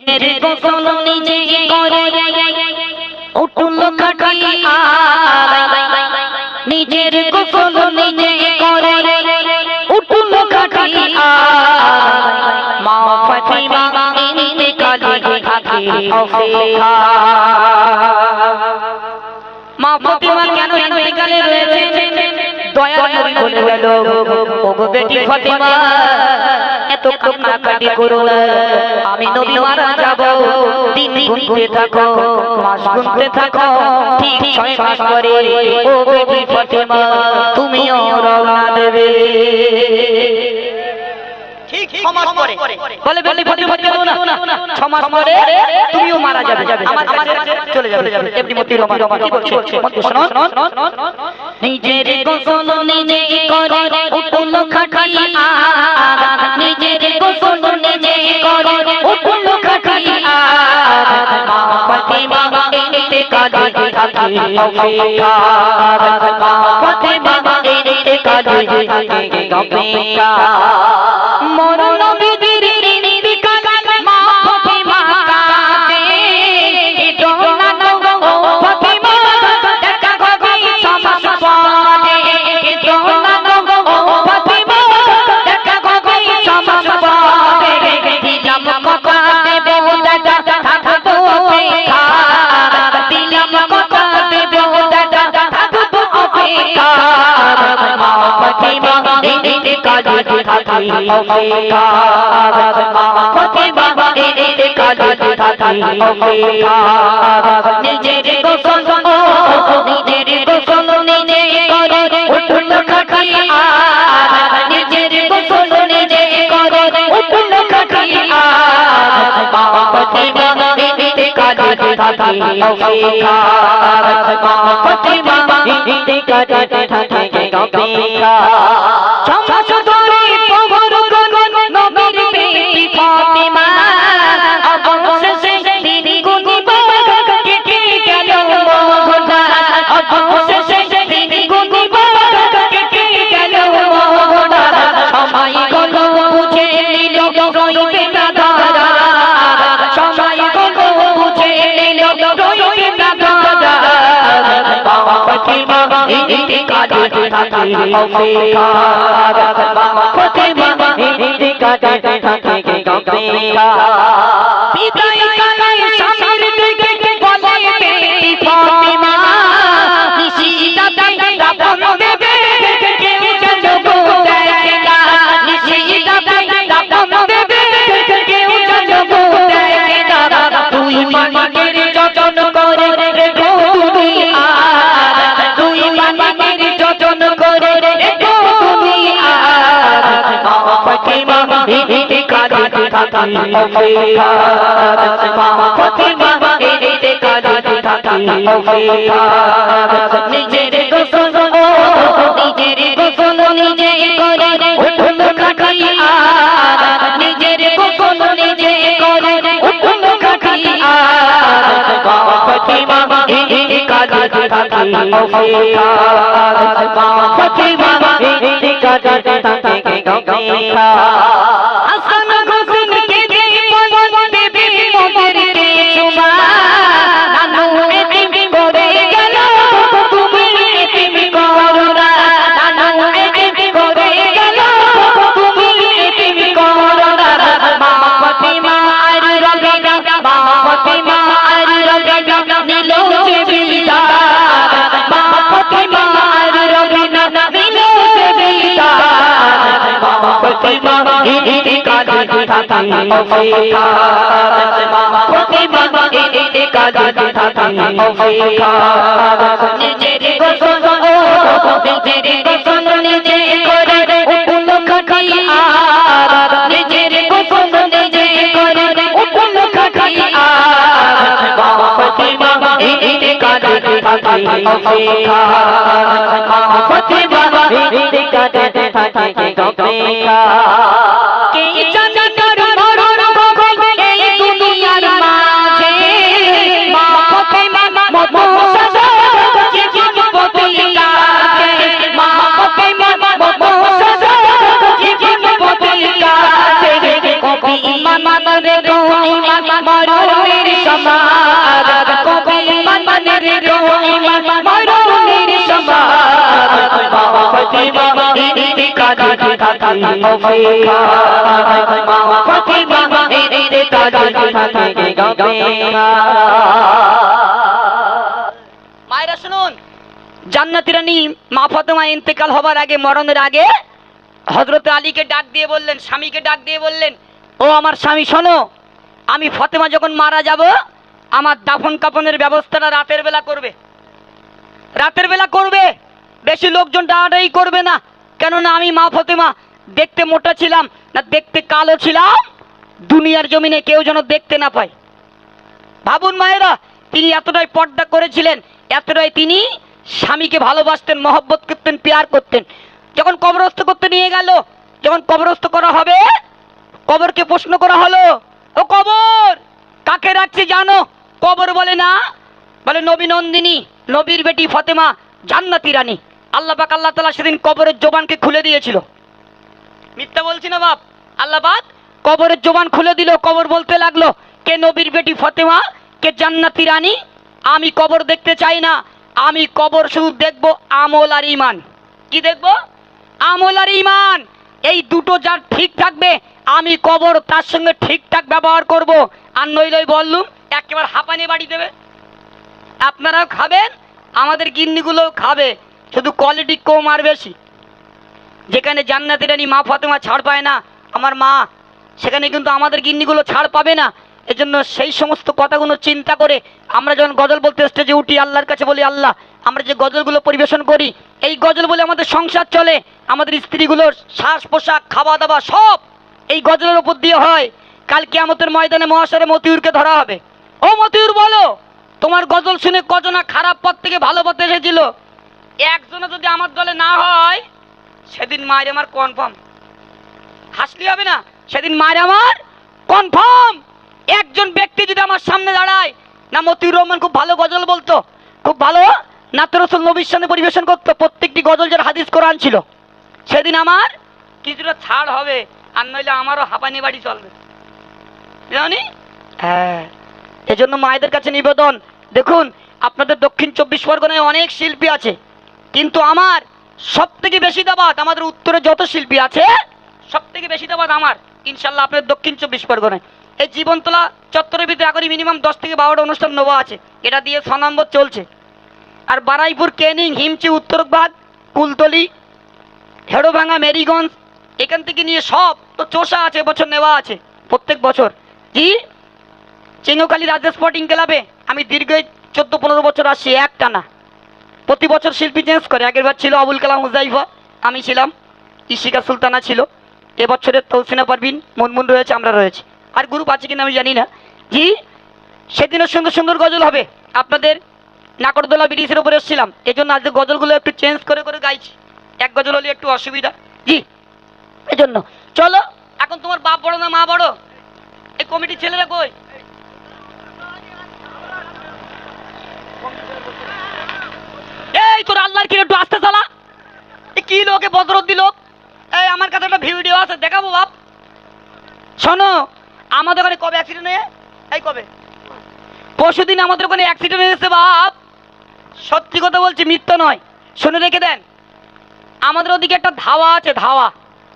নিজের গোসল নিজে করে উঠল খাটিয়া নিজের গোসল নিজে করে উঠল খাটিয়া মা ফাতিমা ইন্তেকালে থাকে অপেক্ষা মা ফাতিমা কেন ইন্তেকালে রয়েছে দয়ার নবী বলে গেল ওগো বেটি ফাতিমা এত কান্নাকাটি করো না আমি নবী মারা যাব দিন গুনতে থাকো মাস গুনতে থাকো ঠিক 6 মাস পরে ও বেটি ফাতিমা তুমিও রওনা দেবে ঠিক 6 মাস পরে বলে বেটি ফাতিমা কেন না 6 মাস পরে তুমিও মারা যাবে আমার কাছে চলে যাবে এমনি মতি রমা কি বলছে মত শুনুন নিজের গোসল নিজে করে উঠল খাটিয়া নিজের গোসল নিজে করে উঠল খাটিয়া মা ফাতিমা ইন্তেকালে থাকে অপেক্ষা মা ফাতিমা ইন্তেকালে থাকে অপেক্ষা মরণ বিধির ইন্তেকালে মা ফাতিমা কাঁদে দোনা গো ফাতিমা দেখা গো সমাস পড়ে দোনা গো ফাতিমা দেখা গো সমাস পড়ে দিলাম কথা দেব দাদা থাকবো অপেক্ষা দিলাম কথা দেব দাদা থাকবো অপেক্ষা মা ফাতিমা ইন্তেকালে থাকে অপেক্ষা মা ফাতিমা ইন্তেকালে থাকে অপেক্ষা নিজের গোসল নিজের গোসল নিজে করে উঠল খাটিয়া নিজের গোসল নিজে করে উঠল খাটিয়া মা ফাতিমা ইন্তেকালে থাকে অপেক্ষা মা ফাতিমা ইন্তেকালে থাকে অপেক্ষা ছমাস ধরে প্রভুর গুণ নবীর বেটি ফাতিমা অবশেষে দিন গুনিব কেটে গেল মোহনা অবশেষে দিন গুনিব কেটে গেল মোহনা সময় গেল বুঝে নিল রইবে না ধরা সময় গেল বুঝে নিল রইবে না ধরা মা ফাতিমা ইন্তেকালে থাকে অপেক্ষা মা ফাতিমা ইন্তেকালে থাকে অপেক্ষা বিদায় কালে স্বামীর দিকে বলে বেটি ফাতিমা নিশিতা দাপন দেবে কেউ যেন গো দেখে না নিশিতা দাপন দেবে কেউ যেন গো দেখে না তুই মানিকের যতন করে রেখো তুমি আর তুই মানিকের যতন করে রেখো তুমি আর মা ফাতিমা ইন্তেকালে থাকে অপেক্ষা মা ফাতিমা ইন্তেকালে থাকে অপেক্ষা নিজের গোসল নিজের গোসল নিজে করে উঠল খাটিয়া নিজের গোসল নিজে করে উঠল খাটিয়া মা ফাতিমা ইন্তেকালে থাকে অপেক্ষা মা ফাতিমা ইন্তেকালে থাকে অপেক্ষা হাসান হোসেন কে দে বলতে বিবি মোদের কে সুমা নানু এতিম করে গেল তুমি এতিম করো না নানু এতিম করে গেল তুমি এতিম করো না মা ফাতিমা আর রবি মা ফাতিমা আর রবি নিল যে বিদায় মা ফাতিমা আর রবি নিল যে বিদায় মা ফাতিমা ইন্তেকালে থাকে অপেক্ষা মা ফাতিমা ইন্তেকালে থাকে অপেক্ষা নিজের গোসল নিজের গোসল নিজে করে উঠল খাটিয়া নিজের গোসল নিজে করে উঠল খাটিয়া মা ফাতিমা ইন্তেকালে থাকে অপেক্ষা মা ফাতিমা ইন্তেকালে থাকে অপেক্ষা কে জানে তোর মরণ কবে এই দুনিয়ার মাঝে মা ফাতিমা মুসাদা জীবনবতী কাছে মা ফাতিমা মুসাদা জীবনবতী কাছে কবি ইমান রে গো ইমান ইমান মরণের সমান মা ফাতিমা ইন্তেকালে থাকে অপেক্ষা মা ফাতিমা ইন্তেকালে থাকে অপেক্ষা মায়েরা শুনুন জান্নাতি রানী মা ফাতেমা ইন্তেকাল হবার আগে মরণের আগে হযরত আলীকে ডাক দিয়ে বললেন স্বামীকে ডাক দিয়ে বললেন ও আমার স্বামী শোনো আমি ফাতেমা যখন মারা যাব আমার দাফন কাফনের ব্যবস্থাটা রাতের বেলা করবে বেশি লোকজন ডাকাডাকি করবে না কেননা আমি মা ফাতেমা দেখতে মোটা ছিলাম না দেখতে কালো ছিলাম দুনিয়ার জমিনে কেউ যেন দেখতে না পায় ভাবুন মায়েরা তিনি এতটাই পর্দা করেছিলেন এতটাই তিনি স্বামীকে ভালোবাসতেন মহব্বত করতেন প্যার করতেন যখন কবরস্থ করতে নিয়ে গেল যখন কবরস্থ করা হবে কবরকে প্রশ্ন করা হলো ও কবর কাকে রাখছি জানো কবর বলে না বলে নবী নন্দিনী নবীর বেটি ফাতেমা জান্নাতি রানী আল্লাহ পাক আল্লাহ তাআলা সেদিন কবরের জবানকে খুলে দিয়েছিল মিথ্যা বলছি না বাপ আল্লাহ পাক কবরের জবান খুলে দিল কবর বলতে লাগলো কে নবীর বেটি ফাতেমা কে জান্নাতি রানী আমি কবর দেখতে চাই না আমি কবর শুধু দেখব আমল আর ঈমান কি দেখব আমল আর ঈমান এই দুটো যার ঠিক থাকবে আমি কবর তার সঙ্গে ঠিকঠাক ব্যবহার করব আর নইলই বললুম একেবারে হাঁপানি বাড়ি দেবে আপনারাও খাবেন আমাদের গিন্নিগুলোও খাবে শুধু কোয়ালিটি কম আর বেশি যেখানে জান্নাতি রানী মা ফাতেমা ছাড় পায় না আমার মা সেখানে কিন্তু আমাদের গিন্নিগুলো ছাড় পাবে না এজন্য সেই সমস্ত কথাগুলো চিন্তা করে আমরা যখন গজল বলতে স্টেজে উঠি আল্লাহর কাছে বলি আল্লাহ আমরা যে গজলগুলো পরিবেশন করি এই গজল বলে আমাদের সংসার চলে আমাদের স্ত্রীগুলোর শ্বাস পোশাক খাওয়া দাওয়া সব এই গজলের উপর দিয়ে হয় কাল কিয়ামতের ময়দানে মহাশরে মতিউরকে ধরা হবে ও মতিউর বলো তোমার গজল শুনে কজনা খারাপ পথ থেকে ভালো পথে এসেছিল একজনও যদি আমার দলে না হয় সেদিন মায়ের আমার কনফার্ম হাসলি হবে না সেদিন মায়ের আমার কনফার্ম একজন ব্যক্তি যদি আমার সামনে দাঁড়ায় না মতিউর রহমান খুব ভালো গজল বলতো খুব ভালো নাতে রাসূল নবীর সামনে পরিবেশন করতো প্রত্যেকটি গজল যার হাদিস কোরআন ছিল সেদিন আমার কিছুটা ছাড় হবে আর নইলে আমারও হাঁপানি বাড়ি চলবে জানি হ্যাঁ এজন্য মায়েদের কাছে নিবেদন দেখুন আপনাদের দক্ষিণ 24 পরগনায় অনেক শিল্পী আছে কিন্তু আমার সবথেকে বেশি দাবাত আমাদের উত্তরে যত শিল্পী আছে সবথেকে বেশি দাবাত আমার ইনশাআল্লাহ আপনাদের দক্ষিণ 24 পরগনায় এই জীবনতলা চত্বরের ভিতরে এখন মিনিমাম 10 থেকে 12টা অনুষ্ঠান নেওয়া আছে এটা দিয়ে 6 নম্বর চলছে আর বারাইপুর ক্যানিং হিমচি উত্তরবাগ কুলতলি হেড়োভাঙা মেরিগঞ্জ এখান থেকে নিয়ে সব তো চোষা আছে বছর নেওয়া আছে প্রত্যেক বছর জি চিঙ্গকালী রাজা স্পোর্টিং ক্লাবে আমি দীর্ঘ 14-15 বছর আসছি একটানা প্রতি বছর শিল্পী চেঞ্জ করে আগেরবার ছিল আবুল কালাম হুজাইফা আমি ছিলাম ইশিকা সুলতানা ছিল এবছরের তৌসিনা পারভিন মুনমুন রয়েছে আমরা রয়েছি আর গ্রুপ আছে কিনা আমি জানি না জি সেদিনও সুন্দর সুন্দর গজল হবে আপনাদের নাকরদোলা ব্রিজের উপরে এসেছিলাম এই জন্য আজকে গজলগুলো একটু চেঞ্জ করে করে গাইছি এক গজল হলে একটু অসুবিধা জি এই জন্য চলো এখন তোমার বাপ বড় না মা বড় এই কমিটির ছেলেরা কই এই তোর আল্লাহর কি একটু আস্তে চালা কি লোকে বদরদ্দি লোক এই আমার কাছে একটা ভিডিও আছে দেখাবো বাপ শোনো আমাদের ওখানে কবে অ্যাক্সিডেন্ট হয়ে এই কবে পরশুদিন আমাদের ওখানে অ্যাক্সিডেন্ট হয়েছে বাপ সত্যি কথা বলছি মিথ্যা নয় শুনে রেখে দেন আমাদের ওদিকে একটা ধাওয়া আছে ধাওয়া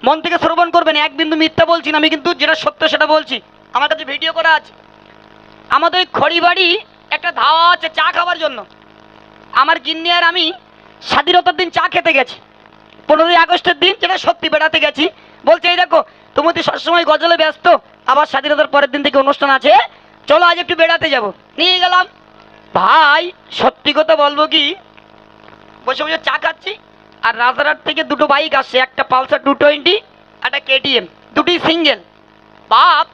মন থেকে শ্রবণ করবেন এক বিন্দু মিথ্যা বলছি না আমি কিন্তু যেটা সত্য সেটা বলছি আমার কাছে ভিডিও করা আছে আমাদের ওই খড়িবাড়ি একটা ধাওয়া আছে চা খাওয়ার জন্য আমার গিন্নি আর আমি স্বাধীনতার দিন চা খেতে গেছি 15ই আগস্টের দিন যেটা সত্যি বেড়াতে গেছি বলছে এই দেখো তুমি তো সবসময় গজলে ব্যস্ত আবার স্বাধীনতার পরের দিন থেকে অনুষ্ঠান আছে চলো আজ একটু বেড়াতে যাব নিয়ে গেলাম ভাই সত্যি কথা বলবো কি বসে বসে চা খাচ্ছি আর রাজারহাট থেকে দুটো বাইক আসছে একটা পালসার 220 একটা কেটিএম দুটি সিঙ্গেল বাপ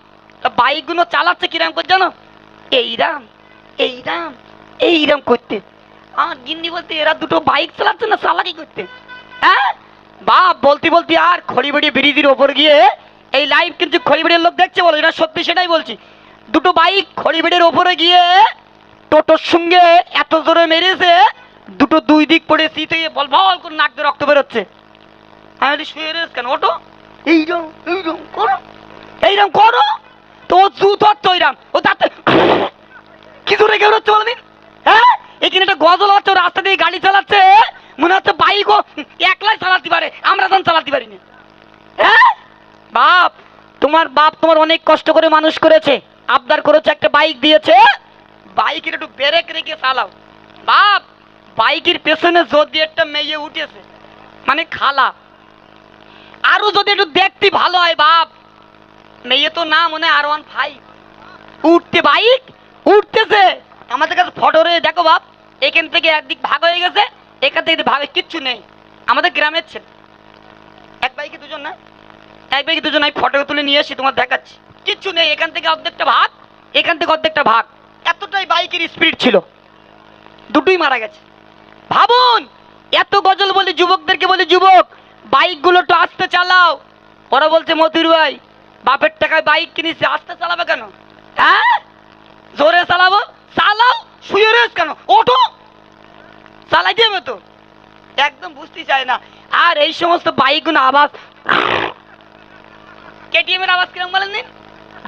বাইকগুলো চালাচ্ছে কিরাম করে জানো এইরাম এইরাম এইরাম করতে আমার গিন্নি বলতে এরা দুটো বাইক চালাচ্ছে না চালাকি করতে হ্যাঁ বাপ বলতে বলতে আর খড়িবাড়ি ব্রিজের ওপর গিয়ে এই লাইভ কিন্তু খড়িবাড়ির লোক দেখছে বলো এটা সত্যি সেটাই বলছি দুটো বাইক খড়িবাড়ির ওপরে গিয়ে টোটোর সঙ্গে এত জোরে মেরেছে দুটো দুই দিক পড়ে শীত হয়ে বল বল করে নাক দিয়ে রক্ত বেরোচ্ছে আমি বলি শুয়ে রয়েছে কেন ওটো এইরকম করো এইরকম করো তো ও জুত হচ্ছে ওইরাম ও দাঁতে কি জোরে কেউ হচ্ছে বলদিন হ্যাঁ এখানে একটা গজল হচ্ছে, রাস্তা দিয়ে গাড়ি চালাচ্ছে, মনে হচ্ছে বাইকও একলাই চালাতে পারে, আমরা তখন চালাতে পারি না। হ্যাঁ বাপ, তোমার বাপ তোমার অনেক কষ্ট করে মানুষ করেছে, আবদার করেছে, একটা বাইক দিয়েছে, বাইকের একটু ব্রেক রেখে চালাও। বাপ, বাইকের পেছনে যদি একটা মেয়ে উঠেছে, মানে খালা, আরো যদি একটু দেখতে ভালো হয় বাপ, মেয়ে তো না মনে হয় R15 উঠতে, বাইক উঠতেছে, আমাদের কাছে ফটো রয়ে দেখো বাপ, এখান থেকে একদিক ভাগ হয়ে গেছে, এখান থেকে ভাগে কিচ্ছু নেই, আমাদের গ্রামের ছেলে, এক বাইকে দুজন না, এক বাইকে দুজন, আমি ফটো তুলে নিয়ে এসি তোমার দেখাচ্ছি, কিচ্ছু নেই, এখান থেকে অর্ধেকটা ভাগ, এখান থেকে অর্ধেকটা ভাগ, এতটাই বাইকের স্পিড ছিল, দুটোই মারা গেছে। ভাবুন, এত গজল বলি যুবকদেরকে, বলি যুবক বাইকগুলো একটু আস্তে চালাও, ওরা বলছে মতির ভাই বাপের টাকায় বাইক কিনেছি, আস্তে চালাবে কেন? হ্যাঁ, জোরে চালাবো, চালাও, শুয়ে রয়েছ কেন, ওঠো, চালাই দেবে তো, একদম বুঝতে চায় না। আর এই সমস্ত বাইকগুলো আওয়াজ, কেটিএম এর আওয়াজ কিরকম বলেন দিন,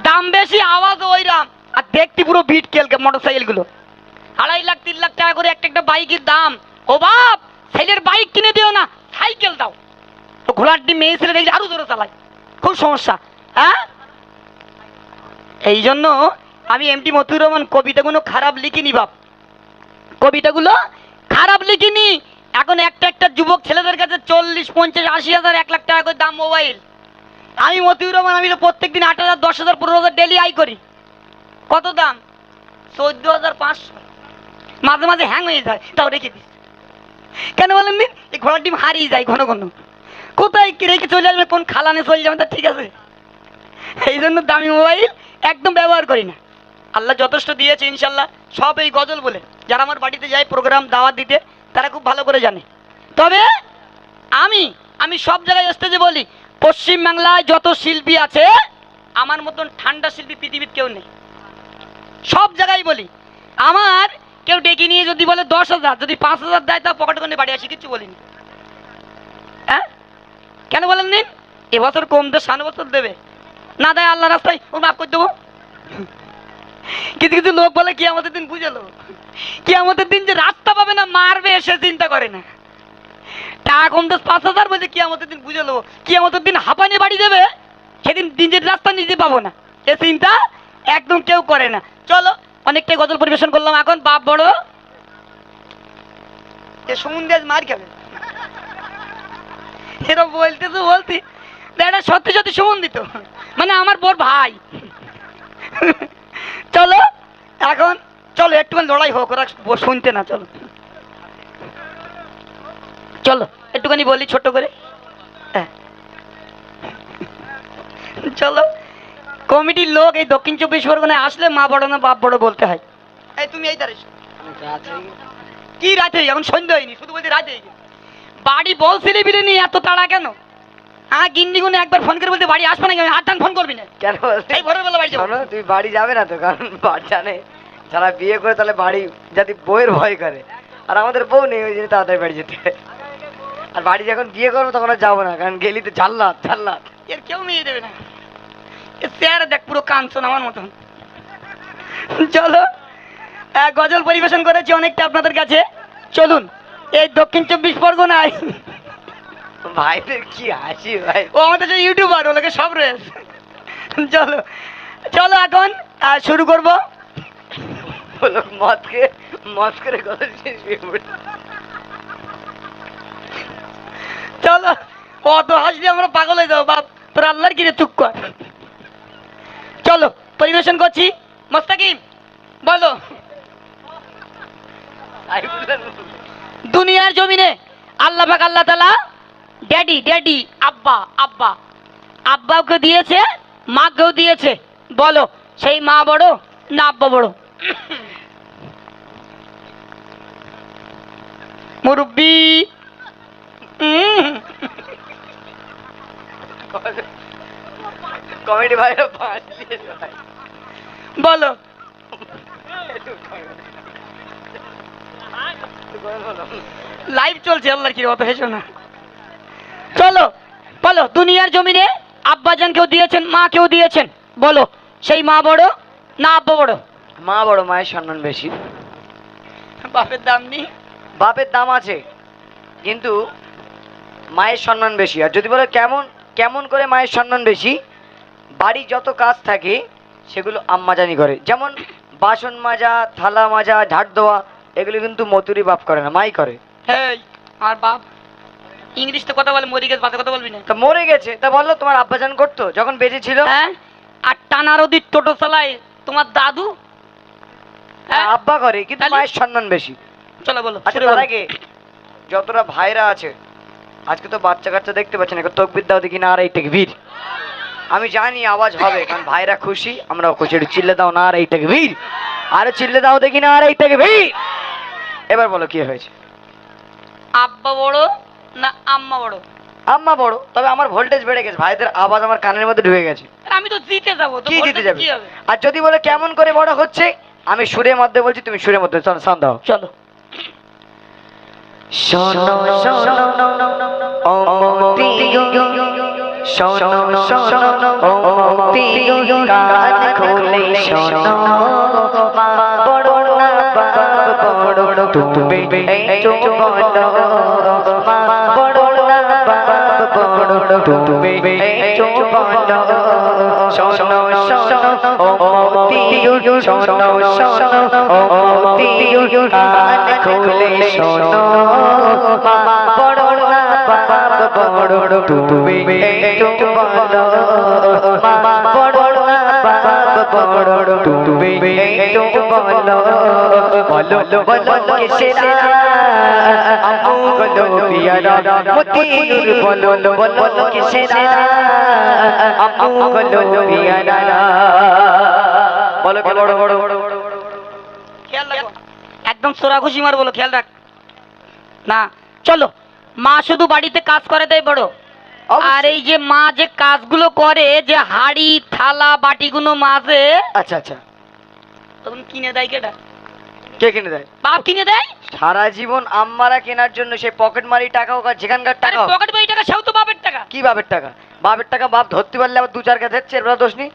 দাম বেশি, আওয়াজ ওইরাম, আর দেখতে পুরো বিট কেলকে মোটরসাইকেল গুলো, 2.5 লাখ 3 লাখ টাকা করে একটা একটা বাইকের দাম। ও বাপ, ছেলের বাইক কিনে দিও না, সাইকেল দাও, তো ঘোড়ার ডিম মেয়ে ছেলে দেখলে আরো জোরে চালায়, খুব সমস্যা। হ্যাঁ, এই জন্য আমি এমডি মতিউর রহমান কবিতাগুলো খারাপ লিখিনি বাপ, কবিতাগুলো খারাপ লিখিনি। এখন একটা একটা যুবক ছেলেদের কাছে 40, 50, 80 হাজার, 1 লাখ টাকা করে দাম মোবাইল। আমি মতিউর রহমান, আমি তো প্রত্যেকদিন 8,000, 10,000, 15,000 ডেলি আয় করি। কত দাম? 14,500। মাঝে মাঝে হ্যাং হয়ে যায়, তাও রেখে দিস। কেন বলেন দিন, এই ঘোড়ার ডিম হারিয়ে যায় ঘন ঘন, কোথায় কি রেখে চলে আসবে, কোন খালানে চলে যাবেন, তা ঠিক আছে। এই জন্য দামি মোবাইল একদম ব্যবহার করি না। আল্লাহ যথেষ্ট দিয়েছে ইনশাল্লাহ, সব এই গজল বলে। যারা আমার বাড়িতে যায় প্রোগ্রাম দাওয়াত দিতে, তারা খুব ভালো করে জানে। তবে আমি সব জায়গায় স্টেজে বলি, পশ্চিমবাংলায় যত শিল্পী আছে, আমার মতন ঠান্ডা শিল্পী পৃথিবীর কেউ নেই। সব জায়গায় বলি, আমার কেউ ডেকে নিয়ে যদি বলে 10,000, যদি 5,000 দেয়, তা পকেট করে বাড়ি আসি, কিচ্ছু বলিনি। হ্যাঁ, কেন বলেন দিন, এবছর কম দেয়, 7 বছর দেবে, না দেয় আল্লাহ রাস্তায় ও মাফ করে দেবো। কিছু কিছু লোক বলে কি আমাদের দিন বুঝালো, কি আমাদের দিন যে রাস্তা পাবে না, মারবে, সে চিন্তা করে না। টাকা কম দেশ 5,000 বলছে কি আমাদের দিন বুঝালো, কি আমাদের দিন হাঁপানি বাড়ি দেবে, সেদিন দিনের রাস্তা নিজে পাবো না, এ চিন্তা একদম কেউ করে না। চলো, অনেকটাই গজল পরিবেশন করলাম, এখন বাপ বড় এ সুমন্দেজ মার খাবে, এরা বলতেছে বলতি, এটা সত্যি সত্যি সুমন্দিত, মানে আমার বড় ভাই। চলো এখন, চলো একটুখানি লড়াই হোক, ওরা শুনতে না, চলো চলো একটুখানি বলি ছোট্ট করে। হ্যাঁ, চলো, কমিটির লোক এই দক্ষিণ 24 পরগনায় আসলে মা বড় না বাপ বড় বলতে হয়। এই তুমি এই দাঁড়িয়েছো কি রাতে, এখন সন্ধ্যা হয়নি, শুধু বলতে রাতে বাড়ি বলছিলে বিলে নিয়ে এত তাড়া কেন? হ্যাঁ, গিন্নি গুনে একবার ফোন করে বলতে বাড়ি আসবে না, আর ফোন করবি না কেন? এই ভোরের বেলা বাড়ি যাবো। তুই বাড়ি যাবে না তো, কারণ বাড়ি জানে যারা বিয়ে করে তাহলে বাড়ি যাতে বউয়ের ভয় করে, আর আমাদের বউ নেই, ওই জন্য তাড়াতাড়ি বাড়ি যেতে। আর বাড়ি যখন বিয়ে করবো তখন আর যাবো না, কারণ গেলি তো জাল্লাত জাল্লাত, এর কেউ মেয়ে দেবে না, এর চেহারা দেখ পুরো কাঞ্চন আমার মতন। চলো, গজল পরিবেশন করেছি অনেকটা আপনাদের কাছে, চলুন এই দক্ষিণ 24 পরগনায়। ভাইদের কি হাসি ভাই, ও আমাদের যে ইউটিউবার, ওগুলোকে সব রয়েছে। চলো চলো এখন শুরু করব। বলো মদ করে গজল শেষ হয়ে পড়ে। চলো, অত হাসলে আমরা পাগল হয়ে যাবো বাপ, তোর আল্লাহর কিরে চুপ কর। চলো পরিবেশন করছি, মোস্তাকিম বলো। দুনিয়ার জমিনে আল্লাহ পাক আল্লাহ তাআলা ড্যাডি ড্যাডি আব্বা আব্বা আব্বাকে দিয়েছে, মাকেও দিয়েছে, বলো সেই মা বড় না আব্বা বড়? মুরব্বি কমেডি ভাই বলো। লাইভ চলছে, আল্লাহর কি অত হেসো না। চলো বলো, দুনিয়ার জমিনে আব্বাজান কেউ দিয়েছেন, মা কেউ দিয়েছেন, বলো সেই মা বড় না আব্বা বড়? মা বড়, মায়ের সম্মান বেশি। বাপের দাম নেই। বাপের দাম আছে, কিন্তু মায়ের সম্মান বেশি। আর যদি বলে কেমন কেমন করে মায়ের সম্মান বেশি, বাড়ি যত কাজ থাকে সেগুলো আম্মা জানি করে। যেমন বাসন মাজা, থালা মাজা, ঝাড় দেওয়া, এগুলো কিন্তু মতুরি বাপ করে না, মাই করে। হ্যাঁ, আর বাপ ইংলিশ তো কথা বলে, মরে গেছে, বাজে কথা বলবি না। তা মরে গেছে, তা বললো তোমার আব্বাজান করতো যখন বেঁচে ছিল। হ্যাঁ, আর টানা রোদির টোটো চালায় তোমার দাদু। হ্যাঁ, আব্বা করে, কিন্তু তাহলে? মায়ের সম্মান বেশি। চলো বলো। আচ্ছা, শুরু তার বলো। আগে যতটা ভাইরা আছে, আজকে তো বাচ্চা কাচ্চা দেখতে পাচ্ছেন, একটা তকবির দাও দেখি না, আর এই তাকবীর। আমি জানি আওয়াজ হবে, কারণ ভাইরা খুশি, আমরাও খুশি। একটু চিল্লে দাও না, আর এই তাকবীর। আরো চিল্লে দাও দেখি না, আর এই তাকবীর। এবার বলো কি হয়েছে। আব্বা বড় না আম্মা বড়? আম্মা বড়, তবে আমার ভোল্টেজ বেড়ে গেছে, ভাইদের আওয়াজ আমার কানের মধ্যে ঢুকে গেছে। আমি তো জিতে যাবো তো, কি বলতে জিতে যাবে? কি হবে? আর যদি বলে কেমন করে বড় হচ্ছে, আমি সুরের মধ্যে বলছি, তুমি সুরের মধ্যে সাউন্ড দাও। চলো। শোনো শোনো ও মতি, শোনো শোনো ও মতি, কান খুলে শোনো, মা বড় না বাপ বড়, তুমি একটু বলো, মা বড় না বাপ বড়, তুমি একটু বলো। শোনো শোনো ও মতি, শোনো শোনো ও মতি, কান খুলে শোনো, মা বড় না বাপ বড়, তুমি একটু বলো, মা বড় না বাপ বড়, তুমি একটু বলো। বলো বলো কিসেরা আম্মু বলো পিয়ারা, মতিনুর বলো বলো কিসেরা আম্মু বলো পিয়ারা। বলো কি বড় বড় বড় বড় বড়। খেয়াল রাখো, একদম সোরা খুশি মার বলো, খেয়াল রাখ না। চলো, মা শুধু বাড়িতে কাজ করে দেয় বড়, আর এই যে মা যে কাজগুলো করে, যে হাড়ি থালা বাটিগুলো মাজে, আচ্ছা আচ্ছা, তখন কিনে দেয় কেটা? কে কিনে দেয়? বাপ কিনে দেয়। সারা জীবন আম্মারা কেনার জন্য সে পকেট মারি টাকা হোক আর যেখানকার টাকা হোক। পকেট বাড়ি টাকা, সেও তো বাপের টাকা। কি বাপের টাকা? বাপের টাকা বাপ ধরতে পারলে আবার দু চার কাছে হচ্ছে, এর দোষ নেই।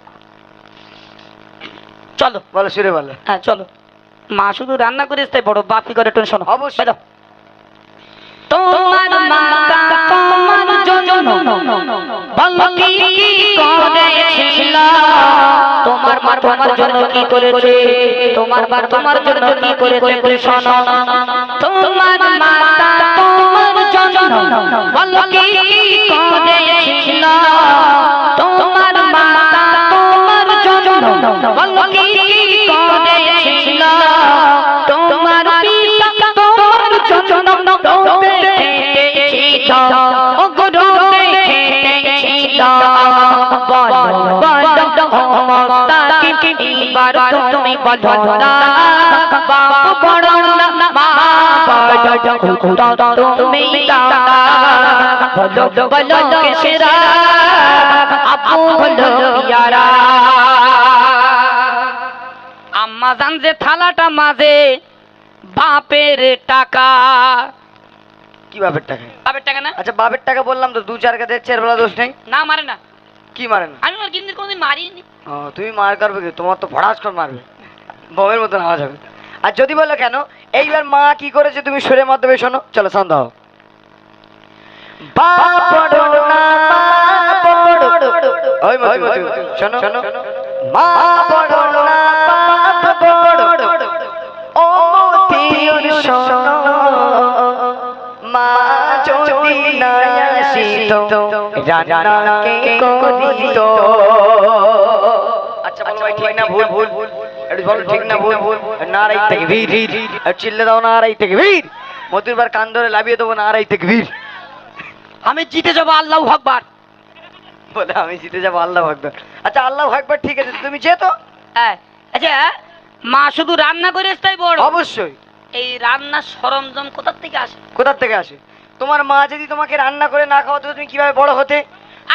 চলো বলো সুরে বলো। হ্যাঁ চলো। মা শুধু রান্না করে তাই বড়, বাপ কি করে শোনো। অবশ্যই। দাও। তোমার মাতা তোমার জন্য বলো কি করেছিল, তোমার মা তোমার জন্য কি করেছে, তোমার মা তোমার জন্য কি করেছে শোনো। তোমার মাতা তোমার জন্য বলো কি করেছিল, তোমার মাতা তোমার জন্য বলো কি করেছিল, তোমার পিতা তোমার জন্য ও গুরু দেখেছিল, বলো বলো তাকে এবার তুমি বলো না, বাপ বড় না মা বড়, তুমি দাও, বলো বলো কেসরা আপু বলো ইয়ারা। আম্মা জান যে থালাটা মাঝে বাপের টাকা। কি বাপের টাকা? বাপের টাকা না? আচ্ছা বাপের টাকা বললাম তো, দু চার কাছে হচ্ছে, এর বেলা দোষ নেই। না মারে না। কি মারে না? আমি ওর কিন্তু কোনোদিন মারিনি। ও, তুমি মার করবে কি? তোমার তো ভড়াস করে মারবে, বমের মতন আওয়াজ হবে। আর যদি বলো কেন, এইবার মা কি করেছে তুমি সুরের মাধ্যমে শোনো। চলো সাউন্ড দাও। বাপ বড় না মা বড়, ওই মতি শোনো শোনো, মা বড় না বাপ বড়, ও মতির শোনো, মা যদি না আসিত রান্না কে করিত। আচ্ছা বলো ভাই, ঠিক না ভুল? ভুল একটু বলো, ঠিক না ভুল? নারাই তাকবীর, আর চিল্লে দাও নারাই তাকবীর। মতির বার কান ধরে লাভিয়ে দেবো নারাই তাকবীর। আমি জিতে যাবো, আল্লাহু আকবার। বলে আমি জিতে যাবো, আল্লাহু আকবার। আচ্ছা আল্লাহু আকবার ঠিক আছে, তুমি যেতো। হ্যাঁ, আচ্ছা মা শুধু রান্না করে তাই বড়? অবশ্যই। এই রান্নার সরঞ্জাম কোথা থেকে আসে? কোথা থেকে আসে? তোমার মা যদি তোমাকে রান্না করে না খাওয়াতো, তুমি কিভাবে বড় হতে?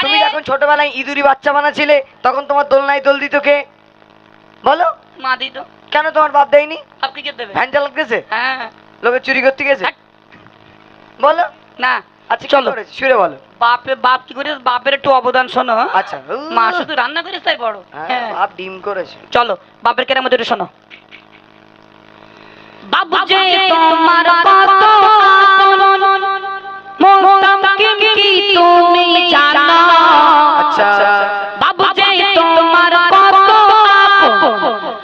তুমি যখন ছোটবেলায় ইঁদুরি বাচ্চা বানাছিলে, তখন তোমার দোলনায় দোল দিত কে? বলো। মা দিত। কেন তোমার বাপ দেয়নি? আপনি কে দেবে? ভ্যান চালাতে গেছে? হ্যাঁ। লোকে চুরি করতে গেছে? হ্যাঁ। বলো। না। আচ্ছা চলো চলো সুরে বলো। বাপ কি করে, বাপের একটু অবদান শোনো। আচ্ছা। মা শুধু রান্না করে তাই বড়। হ্যাঁ, হ্যাঁ। বাপ ডিম করেছে। চলো বাপের কেরামত একটু শোনো। বাবু যে তোমার কত আপন মুস্তাকিম কি তুমি জানো আচ্ছা বাবু যে তোমার কত আপন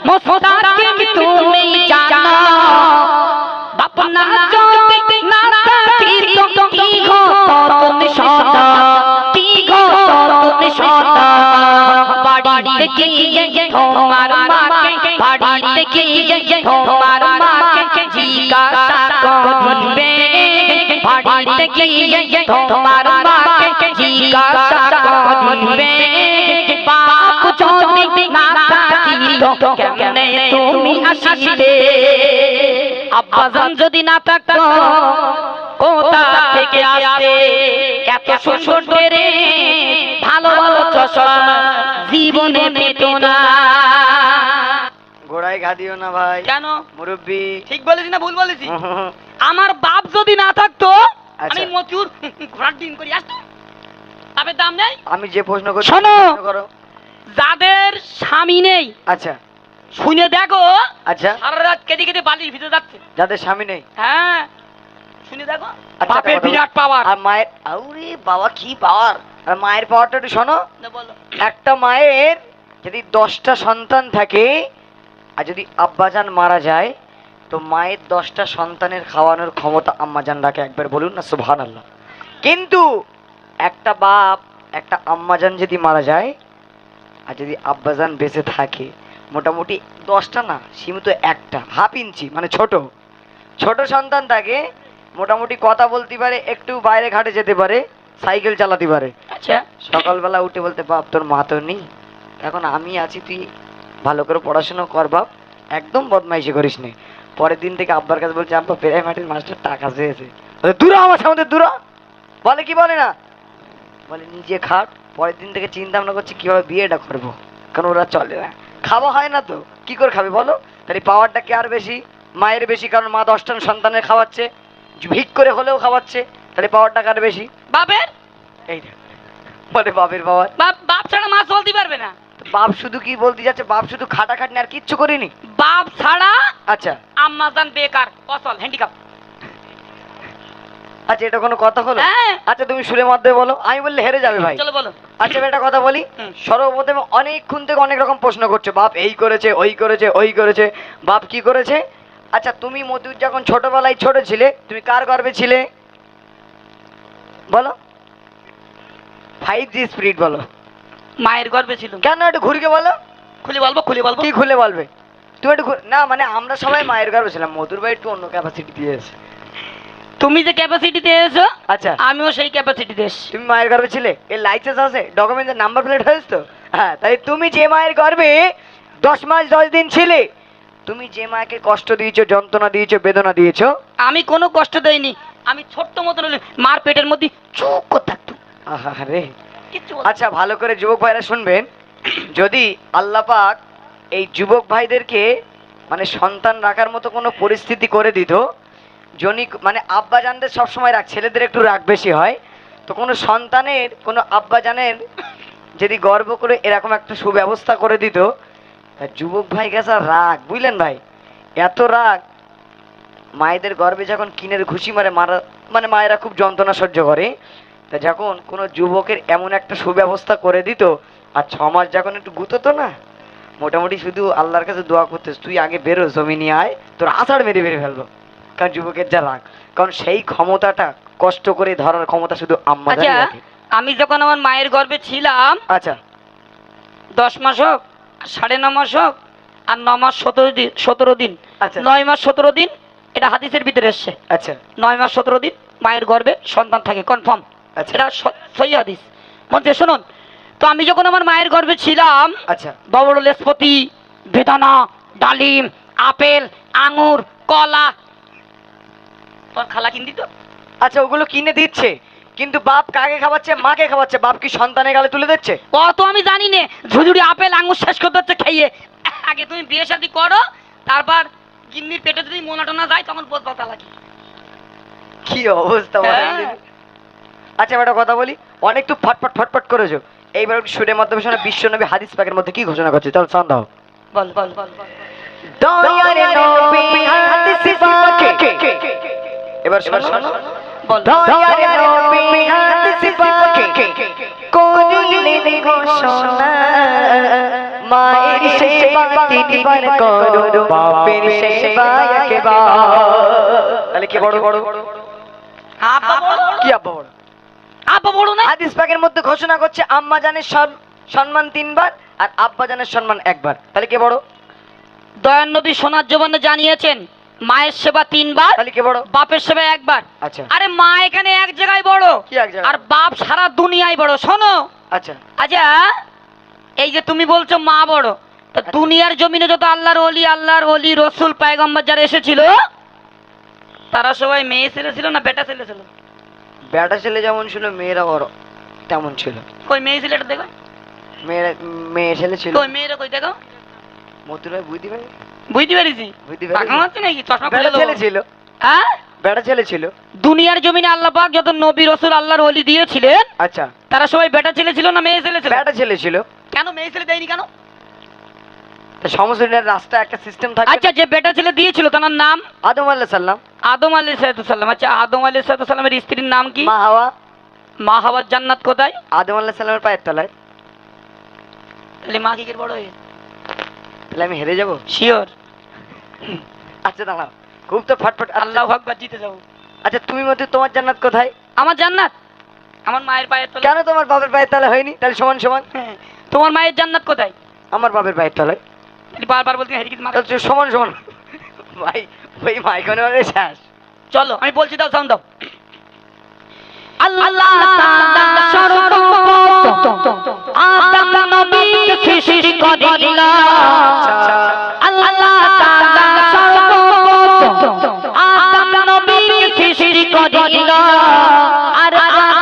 মুস্তাকিম তুমি জানো বাপ না যদি না থাকিত কি গো তুমি সদা কি গো তুমি সদা বাড়িতে গিয়ে তোমার মাকে বাড়িতে গিয়ে তোমার মাকে জিজ্ঞাসা করবে বাড়িতে গিয়ে তোমার মাকে জিজ্ঞাসা করবে বাপ যদি না থাকিত কেমনে তুমি আসিবে আব্বাজান যদি না থাকতো কোথা থেকে আসবে এত সুন্দর রে ভালো ভালো চশমা জীবনে পেত না গোড়ায় ঘা দিও না ভাই কেন মুরব্বি ঠিক বলেছি না ভুল বলেছি আমার বাপ যদি না থাকতো আমি আচ্ছা। মতিউর ঘোড়ার ডিম করে আসতো বাপের দাম নেই আমি যে প্রশ্ন করছি শোনো। প্রশ্ন করো। যাদের স্বামী নেই আচ্ছা শুনে দেখো আচ্ছা সারা রাত কেটে কেটে বালির ভিতরে যাচ্ছে যাদের স্বামী নেই হ্যাঁ শুনে দেখো আচ্ছা, বাপের একটা কথা বিরাট পাওয়ার আর মায়ের আউরে বাবা কি পাওয়ার আর মায়ের পাওয়ারটা একটু শোনো বলো একটা মায়ের যদি 10টা সন্তান থাকে আর যদি আব্বাজান মারা যায় তো মায়ের 10টা সন্তানের খাওয়ানোর ক্ষমতা আম্মাজান রাখে একবার বলুন না সুবহানাল্লাহ কিন্তু একটা বাপ একটা আম্মাজান যদি মারা যায় আর যদি আব্বাজান বেঁচে থাকে মোটামুটি 10টা না সীমিত একটা হাফ ইঞ্চি মানে ছোট ছোট সন্তান থাকে মোটামুটি কথা বলতে পারে একটু বাইরে ঘাটে যেতে পারে সাইকেল চালাতে পারে আচ্ছা সকালবেলা উঠে বলতে বাপ তোর মা তো নেই এখন আমি আছি তুই ভালো করে পড়াশোনা কর বাপ একদম বদমাইশি করিস নে পরের দিন থেকে আব্বার কাছে বলছে আব্বা প্রাইমারির মাস্টার টাকা চেয়েছে দূর আমার সামনে দূর বলে কি বলে না বলে নিজে খাট পরের দিন থেকে চিন্তা ভাবনা করছি কিভাবে বিয়েটা করবো কারণ ওরা চলে না খাওয়া হয় না তো কি করে খাবে বলো তাহলে পাওয়ারটা কে আর বেশি মায়ের বেশি কারণ মা 10টা সন্তানের খাওয়াচ্ছে ভিক করে হলেও খাওয়াচ্ছে তাহলে পাওয়ারটা কার বেশি বাপের এই দেখ, বলে বাপের পাওয়ার বাপ বাপ ছাড়া মাছ চলতে পারবে না বাপ শুধু কি বলতে যাচ্ছে বাপ শুধু খাটাখাটনি আর কিচ্ছু করিনি বাপ ছাড়া আচ্ছা আম্মাজান বেকার অচল হ্যান্ডিক্যাপ আচ্ছা এটা কোনো কথা হলো হ্যাঁ আচ্ছা তুমি সুরের মাধ্যমে বলো আমি বললে হেরে যাবে ভাই চলো বলো আচ্ছা আমি একটা কথা বলি হুম। সর্বপ্রথমে অনেকক্ষণ থেকে অনেক রকম প্রশ্ন করছে বাপ এই করেছে ওই করেছে ওই করেছে বাপ কি করেছে আচ্ছা তুমি মতিউর যখন ছোটবেলায় ছোট ছিলে তুমি কার গর্ভে ছিলে বলো 5G স্পিরিট বলো মায়ের গর্ভে ছিল কেন একটু ঘুরিকে বলো খুলে বলবো খুলে বলবো কি খুলে বলবে তুমি একটু না মানে আমরা সবাই মায়ের গর্ভে ছিলাম মধুর ভাই একটু অন্য ক্যাপাসিটি দিয়েছে তুমি যে ক্যাপাসিটিতে এসো আচ্ছা আমিও সেই ক্যাপাসিটিতে এসছি তুমি মায়ের গর্ভে ছিলে এর লাইসেন্স আছে ডকুমেন্টের নাম্বার প্লেট হয়েছে তো হ্যাঁ তাই তুমি যে মায়ের গর্ভে 10 মাস 10 দিন ছিলে তুমি যে মাকে কষ্ট দিয়েছো যন্ত্রণা দিয়েছো বেদনা দিয়েছো আমি কোনো কষ্ট দেইনি আমি ছোট্ট মতন হলে মার পেটের মধ্যে চুপ করে থাকতো আহারে কিচ্ছু বলতো না। আচ্ছা ভালো করে যুবক ভাইরা শুনবেন যদি আল্লাহ পাক এই যুবক ভাইদেরকে মানে সন্তান রাখার মতো কোনো পরিস্থিতি করে দিত জনি মানে আব্বাজানদের সবসময় রাখ ছেলেদের একটু রাগ বেশি হয় তো কোনো সন্তানের কোনো আব্বাজানের যদি গর্ব করে এরকম একটা সুব্যবস্থা করে দিত তা যুবক ভাই গেছে রাগ বুঝলেন ভাই এত রাগ মায়েদের গর্ভে যখন কিনের ঘুষি মারে মারা মানে মায়েরা খুব যন্ত্রণা সহ্য করে তা যখন কোনো যুবকের এমন একটা সুব্যবস্থা করে দিত আর 6 মাস যখন একটু গুততো না মোটামুটি শুধু আল্লাহর কাছে দোয়া করতেস তুই আগে বেরো জমি নিয়ে আয় তোর আষাঢ় মেরে বেরে ফেলবো কারণ যুবকের যা রাগ কারণ সেই ক্ষমতাটা কষ্ট করে ধরার ক্ষমতা শুধু আম্মা আচ্ছা আমি যখন আমার মায়ের গর্ভে ছিলাম আচ্ছা 10 মাস হোক 9.5 মাস হোক আর 9 মাস 17 দিন আচ্ছা 9 মাস 17 দিন এটা হাদিসের ভিতরে এসছে আচ্ছা 9 মাস 17 দিন মায়ের গর্ভে সন্তান থাকে কনফার্ম আচ্ছা এটা সহি হাদিস মধ্যে শুনুন তো আমি যখন আমার মায়ের গর্ভে ছিলাম আচ্ছা বড় বড় লেসপতি বেদানা ডালিম আপেল আঙুর কলা তোর খালা কিন দিত আচ্ছা ওগুলো কিনে দিচ্ছে কিন্তু বাপ কাকে খাওয়াচ্ছে মাকে খাওয়াচ্ছে বাপ কি সন্তানের গালে তুলে দিচ্ছে অত আমি জানি না ঝুড়ি আপেল আঙুর শেষ করতে হচ্ছে খাইয়ে আগে তুমি বিয়ে শাদী করো তারপর গিন্নির পেটে যদি মোনা টোনা যায় তখন বোধ পাতা লাগে কি অবস্থা বলেন হ্যাঁ। দেখি। আচ্ছা আমি একটা কথা বলি অনেক তো ফটফট ফটফট করেছো এইবার একটু সুরের মাধ্যমে শোনা বিশ্বনবী হাদিস পাকের মধ্যে কি ঘোষণা করছে চল শোন দাও বল বল বল বল দয়ার নবী হাদিস এবার শোনো বল দয়ার নবী হাদিস পাকে করিলেন ঘোষণা মায়ের সেবা তিনবার করো বাপের সেবা একবার। তাহলে কি বড় বড় আব্বা বড় কি আব্বা বড়? আব্বা বড় না? হাদিস পাকের মধ্যে ঘোষণা করছে আম্মা জানের সম্মান 3 বার আর আব্বা জানের সম্মান 1 বার। তাহলে কে বড়? দয়ার নবী সোনার জবানে জানিয়েছেন মায়ের সেবা 3 বার, তাহলে কে বড়? বাপের সেবা 1 বার। আচ্ছা আরে মা এখানে এক জায়গায় বড়, কি এক জায়গায়? আর বাপ সারা দুনিয়ায় বড়। শোনো, আচ্ছা আচ্ছা এই যে তুমি বলছো মা বড়, তা দুনিয়ার জমিনে যত আল্লাহর ওলি রসুল পয়গম্বর যারা এসেছিল তারা সবাই মেয়ে ছেলে ছিল না বেটা ছেলে ছিল? বেটা ছেলে যেমন ছিল মেয়েরা বড় তেমন ছিল। কই মেয়ে ছেলেটা দেখো, মেয়ে ছেলে ছিল। কই মেয়েরা কই দেখো? মতুরা বুঝতে পারি বুঝতে পেরেছি। বুঝতে পাকা পারি হচ্ছে নাকি? চশমা খুলে বেটা ছেলে দেবো। ছিল, হ্যাঁ, বেটা ছেলে ছিল। দুনিয়ার জমিনে আল্লাহ পাক যত নবী রসুল আল্লাহর ওলি দিয়েছিলেন আচ্ছা তারা সবাই বেটা ছেলে ছিল না মেয়ে ছেলে ছিল? বেটা ছেলে ছিল। কেন মেয়ে ছেলে দেয়নি কেন? তা সমস্ত রাস্তা একটা সিস্টেম থাকে। আচ্ছা যে বেটা ছেলে দিয়েছিল তার নাম আদম আলাইহিস সালাম, আদম আলাইহিস সালাম। আচ্ছা আদম আলাইহিস সালামের স্ত্রীর নাম কি? মা হাওয়া। মা হাওয়ার জান্নাত কোথায়? আদম আলাইহিস সালামের পায়ের তলায়। তাহলে মা কি করে বড় হয়ে? তাহলে আমি হেরে যাব? শিওর। আচ্ছা দাঁড়াও, খুব তো ফটফট। আল্লাহু আকবার, জিতে যাবো। আচ্ছা তুমি মতে তোমার জান্নাত কোথায়? আমার জান্নাত আমার মায়ের পায়ের তলায়। কেন তোমার বাপের পায়ের তলায় হয়নি? তাহলে সমান সমান। হ্যাঁ, তোমার মায়ের জান্নাত কোথায়? আমার বাপের পায়ের তলায়। তাহলে বারবার বলতে হেরি কিছু মাথা। তাহলে সমান সমান। ভাই ওই মাইকনে মানে শেষ। চলো আমি বলছি, দাও সাউন্ড দাও। আল্লাহ তাআলা সর্বপ্রথম আদম নবীকে সৃষ্টি করিলেন। আল্লাহ তাআলা সর্বপ্রথম আদম নবীকে সৃষ্টি করিলেন। আর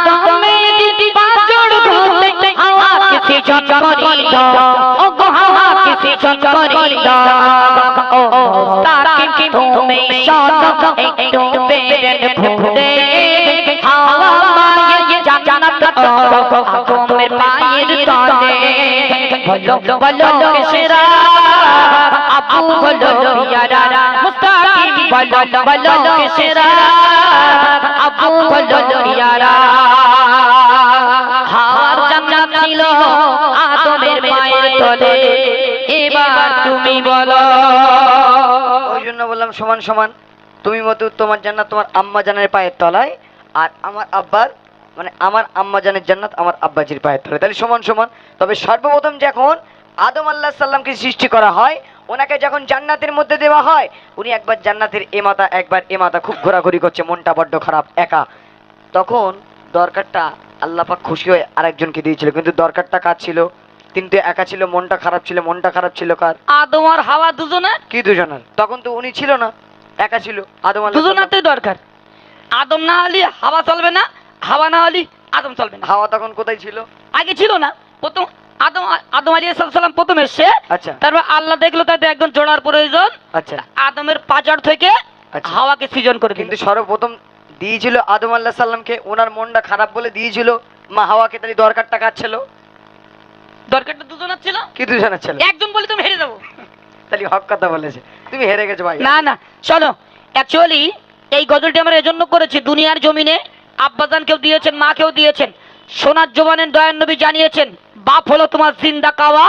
আদমের পাঁচজন হতে হাওয়াকে সৃজন করিলেন। ও গো হাওয়াকে সৃজন করিলেন। ও তাকে তুমি শোনো একটু বেরেন ঘুরে। হাওয়া মায়ের জান্নাত আদমের পায়ের তলে। বলো বলো কেসরা আবু বলো পিয়ারা মুস্তাকিম বলো বলো কেসরা আবু বলো পিয়ারা। হাওয়ার জান্নাত ছিল আদমের পায়ের তলে। এবার তুমি বলো। ওই জন্য বললাম সমান সমান। তুমি মতো তোমার জান্নাত তোমার আম্মা জানের পায়ের তলায়, আর আমার আব্বার মানে আমার আম্মা জানের জান্নাত আমার আব্বাজির পায়ের তলায়। তাহলে সমান সমান। তবে সর্বপ্রথম যখন আদম আলাইহিস সালামকে সৃষ্টি করা হয়, ওনাকে যখন জান্নাতের মধ্যে দেওয়া হয়, উনি একবার জান্নাতের এ মাথা একবার এ মাথা, খুব ঘোরাঘুরি করছে, মনটা বড্ড খারাপ, একা। তখন দরকারটা আল্লাহ পাক খুশি হয়ে আরেকজনকে দিয়েছিল, কিন্তু দরকারটা কার ছিল? কিন্তু একা ছিল, মনটা খারাপ ছিল। মনটা খারাপ ছিল কার? আদম আর হাওয়া দুজনে। কি দুজনের? তখন তো উনি ছিল না, একা ছিল। আদম আলাইহিস সালাম। দুজনাতেই দরকার। আদম না হলে হাওয়া চলবে না, হাওয়া না হলে আদম চলবে না। হাওয়া তখন কোথায় ছিল? আগে ছিল না। প্রথম আদম আদম আলাইহিস সালাম প্রথম এসে, আচ্ছা তারপর আল্লাহ দেখলো তাতে একজন জোড়ার প্রয়োজন। আচ্ছা আদমের পাঁচর থেকে আচ্ছা। হাওয়াকে সৃজন করে দিল। কিন্তু সর্বপ্রথম দিয়েছিল আদম আলাইহিস সালামকে, ওনার মনটা খারাপ বলে দিয়েছিল মা হাওয়াকে। তাহলে দরকারটা কার ছিল? দরকারটা দুজনের ছিল। কি দুজনের ছিল? একজন বলে তুমি হেরে যাবো। তাহলে হক কথা বলেছে, তুমি হেরে গেছো ভাই। না না শোনো, অ্যাকচুয়ালি এই গজলটি আমরা এজন্য করেছি, দুনিয়ার জমিনে আব্বাজানকেও দিয়েছেন, মাকেও দিয়েছেন। সোনার জবানের দয়ার নবী জানিয়েছেন বাপ হলো তোমার জিন্দা কাওয়া,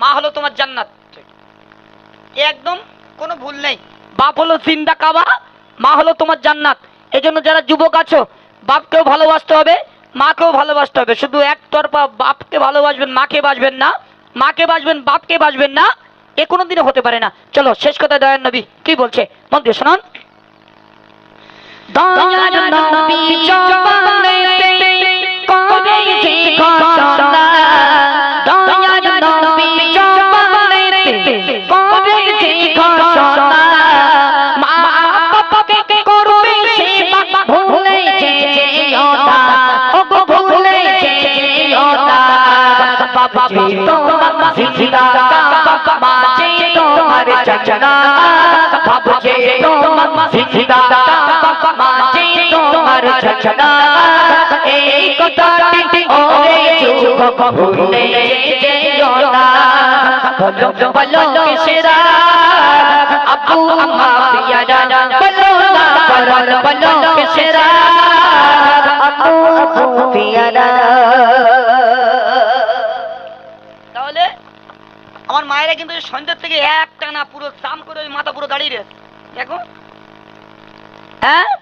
মা হলো তোমার জান্নাত। একদম কোনো ভুল নেই। বাপ হলো জিন্দা কাওয়া, মা হলো তোমার জান্নাত। এজন্য যারা যুবক আছো, বাপকেও ভালোবাসতে হবে, মাকেও ভালোবাসতে হবে। শুধু একতরফা বাপকে ভালোবাসবেন, মাকে বাসবেন না, মাকে বাসবেন, বাপকে বাসবেন না, এ কোনোদিনও হতে পারে না। চলো শেষ কথা দয়ার নবী কি বলছে মন দিয়ে শুনুন। দয়ার নবী জবানেতে করেছে ঘোষণা। দয়ার নবী জবানেতে করেছে ঘোষণা। মা বাবাকে করবে সেবা, ভুলে যেও না, ওগো ভুলে যেও না। বাবা যে তোমার জিন্দা কাবা, মা যে তোমার জান্নাত। বাবা যে তোমার জিন্দা কাবা, মা যে তোমার জান্নাত। এই কথাটি ওরে যুবক ভুলে যেও না। বলো বলো কেসরা আব্বু আম্মা পিয়ারা, বলো না বলো বলো কেসেরা আবু আবু পিয়ারা। তাহলে আমার মায়েরা কিন্তু সন্ধ্যের থেকে একটা না পুরো জাম করে ওই মাথা পুরো দাঁড়িয়ে রয়েছে দেখো। হ্যাঁ